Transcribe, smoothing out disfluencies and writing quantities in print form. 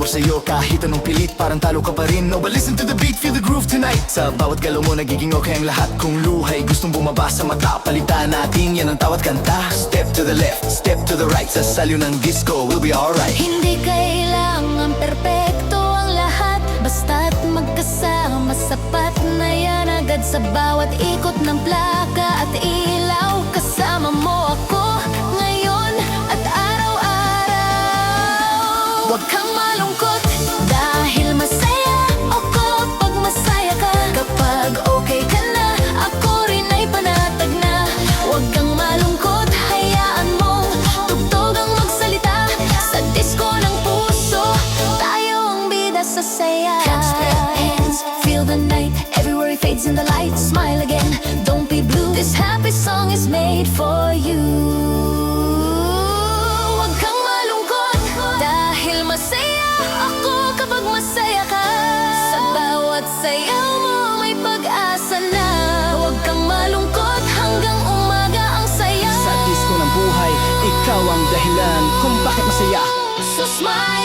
sa'yo kahit anong pilit, parang talo ka pa rin. No, but listen to the beat, feel the groove tonight. Sa bawat galaw mo nagiging okay ang lahat. Kung luhay gustong bumaba sa mata, palitan natin yan ang tawat kanta. Step to the left, step to the right, sa salyo ng disco, we'll be alright. Hindi kailangan perpekto ang lahat, basta't magkasama sapat na yan agad. Sa bawat ikot ng plaka at ilaw, kasama mo ako ngayon at araw-araw. Huwag kang malungkot dahil masaya ako pag masaya ka. Kapag okay ka na, ako rin ay panatag na. Huwag kang malungkot, hayaan mong tugtog ang magsalita. Sa disco ng puso, tayo ang bida sa saya. Claps, clap, hands, feel the night. Everywhere it fades in the light, smile again, don't be blue. This happy song is made for you. Huwag kang malungkot dahil masaya ako kapag masaya ka. Sa bawat sayaw mo may pag-asa na. Huwag kang malungkot hanggang umaga ang saya. Sa disco ng buhay, ikaw ang dahilan kung bakit masaya. So smile